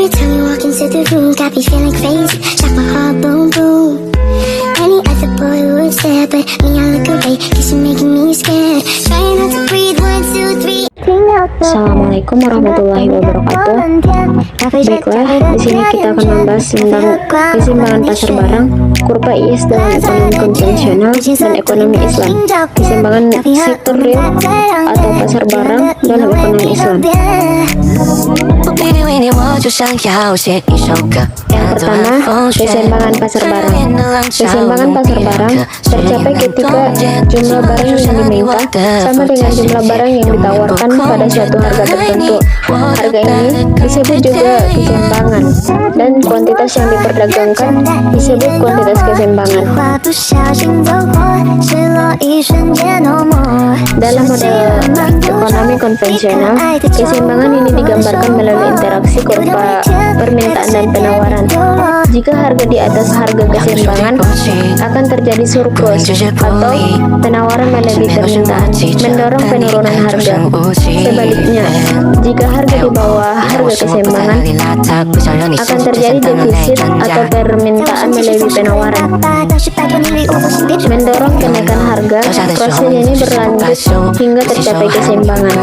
Every time you walk into the room, got me feeling crazy, like my heart boom boom. Any other boy would stare, but me I look away, cause you're making me scared. Trying not to breathe, 1, 2, 3. Assalamualaikum warahmatullahi wabarakatuh. Baiklah, di sini kita akan membahas tentang keseimbangan pasar barang, kurva IS dalam ekonomi konvensional dan ekonomi Islam. Keseimbangan sektor real atau pasar barang dalam ekonomi Islam. Yang pertama, keseimbangan pasar barang. Keseimbangan pasar barang tercapai ketika jumlah barang yang diminta sama dengan jumlah barang yang ditawarkan pada suatu harga tertentu. Harga ini disebut juga keseimbangan, dan kuantitas yang diperdagangkan disebut kuantitas keseimbangan. Dalam model ekonomi konvensional, keseimbangan ini digambarkan melalui interaksi kurva permintaan dan penawaran. Jika harga di atas harga keseimbangan, akan terjadi surplus atau penawaran melebihi permintaan, mendorong penurunan harga. Sebaliknya, jika harga di bawah harga keseimbangan, akan terjadi defisit atau permintaan melebihi penawaran, mendorong kenaikan harga. Proses ini berlanjut hingga tercapai keseimbangan.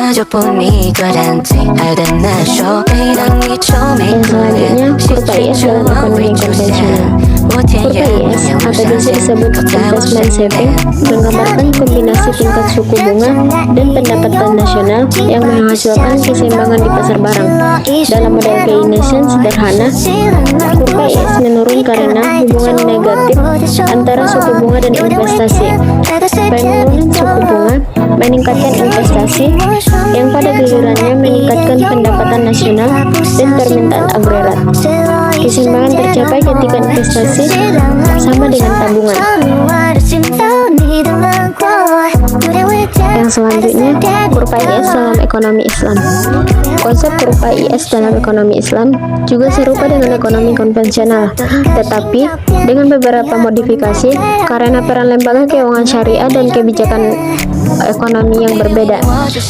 Yang selanjutnya, kurva IS dalam ekonomi konvensional. Kurva IS atau biasa disebut investment saving menggambarkan kombinasi tingkat suku bunga dan pendapatan nasional yang menghasilkan keseimbangan di pasar barang. Dalam model Keynesian sederhana, kurva IS menurun karena hubungan negatif antara suku bunga dan investasi. Penurunan suku bunga meningkatkan investasi, yang pada gilirannya meningkatkan pendapatan nasional dan permintaan agregat. Keseimbangan tercapai ketika investasi sama dengan tabungan. Yang selanjutnya, kurva IS dalam ekonomi Islam. Konsep kurva IS dalam ekonomi Islam juga serupa dengan ekonomi konvensional, tetapi dengan beberapa modifikasi karena peran lembaga keuangan syariah dan kebijakan ekonomi yang berbeda.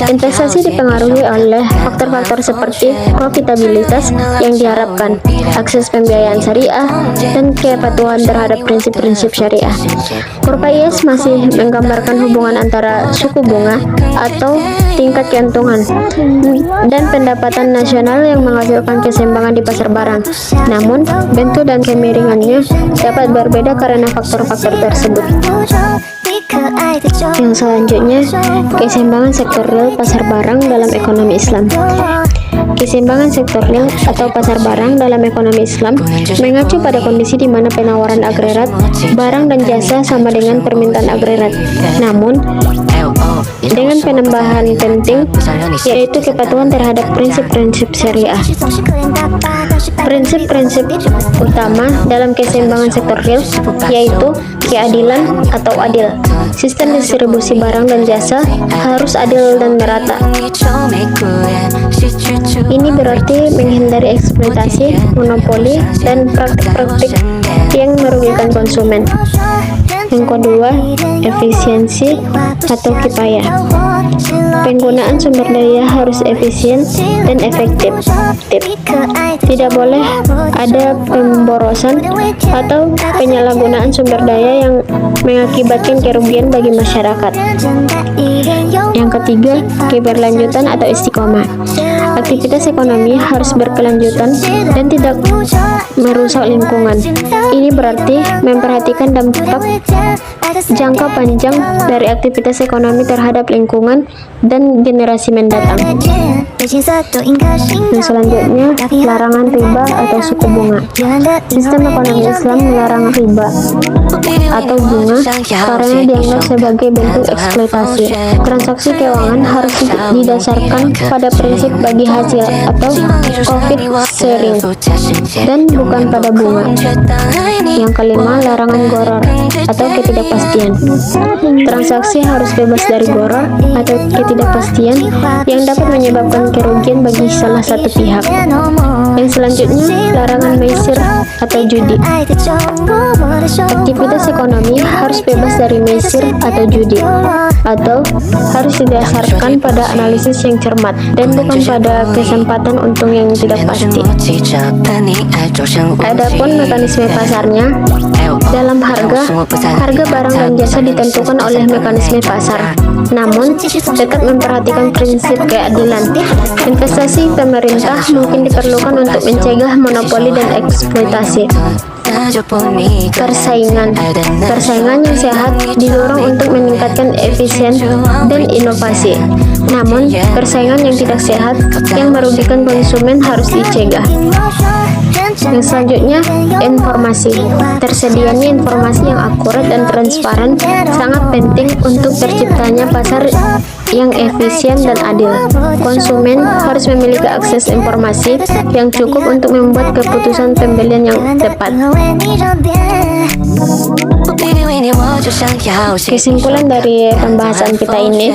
Investasi dipengaruhi oleh faktor-faktor seperti profitabilitas yang diharapkan, akses pembiayaan syariah, dan kepatuhan terhadap prinsip-prinsip syariah. Kurva IS masih menggambarkan hubungan antara suku bunga atau tingkat keuntungan dan pendapatan nasional yang menghasilkan keseimbangan di pasar barang. Namun, bentuk dan kemiringannya dapat berbeda karena faktor-faktor tersebut. Yang selanjutnya, keseimbangan sektor real pasar barang dalam ekonomi Islam. Keseimbangan sektor real atau pasar barang dalam ekonomi Islam mengacu pada kondisi di mana penawaran agregat, barang dan jasa sama dengan permintaan agregat. Namun, dengan penambahan penting, yaitu kepatuhan terhadap prinsip-prinsip syariah. Prinsip-prinsip utama dalam keseimbangan sektor real yaitu keadilan atau adil. Sistem distribusi barang dan jasa harus adil dan merata. Ini berarti menghindari eksploitasi, monopoli, dan praktik-praktik yang merugikan konsumen. Yang kedua, efisiensi atau kifayah. Penggunaan sumber daya harus efisien dan efektif. Tidak boleh ada pemborosan atau penyalahgunaan sumber daya yang mengakibatkan kerugian bagi masyarakat. Yang ketiga, keberlanjutan atau istiqomah. Aktivitas ekonomi harus berkelanjutan dan tidak merusak lingkungan. Ini berarti memperhatikan dampak jangka panjang dari aktivitas ekonomi terhadap lingkungan dan generasi mendatang. Dan selanjutnya, larangan riba atau suku bunga. Sistem ekonomi Islam melarang riba atau bunga karena dianggap sebagai bentuk eksploitasi. Transaksi keuangan harus didasarkan pada prinsip bagi hasil atau profit sharing dan bukan pada bunga. Yang kelima, larangan gharar atau ketidakpastian. Transaksi harus bebas dari gharar atau ketidakpastian yang dapat menyebabkan kerugian bagi salah satu pihak. Yang selanjutnya, larangan maisir atau judi. Aktivitas ekonomi harus bebas dari maisir atau judi, atau harus didasarkan pada analisis yang cermat dan bukan pada pada kesempatan untung yang tidak pasti. Adapun mekanisme pasarnya, dalam harga barang dan jasa ditentukan oleh mekanisme pasar, namun tetap memperhatikan prinsip keadilan. Investasi pemerintah mungkin diperlukan untuk mencegah monopoli dan eksploitasi. Persaingan yang sehat didorong untuk meningkatkan efisien dan inovasi. Namun, persaingan yang tidak sehat yang merugikan konsumen harus dicegah. Yang selanjutnya, informasi. Tersedianya informasi yang akurat dan transparan sangat penting untuk terciptanya pasar yang efisien dan adil. Konsumen harus memiliki akses informasi yang cukup untuk membuat keputusan pembelian yang tepat. Kesimpulan dari pembahasan kita ini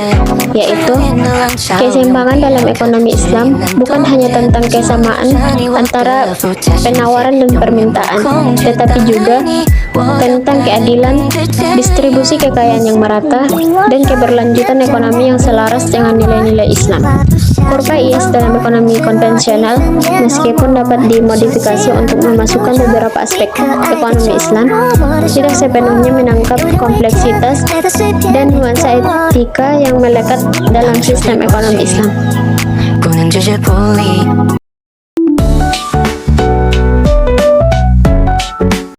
yaitu keseimbangan dalam ekonomi Islam bukan hanya tentang kesamaan antara penawaran dan permintaan, tetapi juga tentang keadilan, distribusi kekayaan yang merata, dan keberlanjutan ekonomi yang selaras dengan nilai-nilai Islam. Kurva IS dalam ekonomi konvensional, meskipun dapat dimodifikasi untuk memasukkan beberapa aspek ekonomi Islam, tidak sepenuhnya menangkap kompleksitas dan nuansa etika yang melekat dalam sistem ekonomi Islam.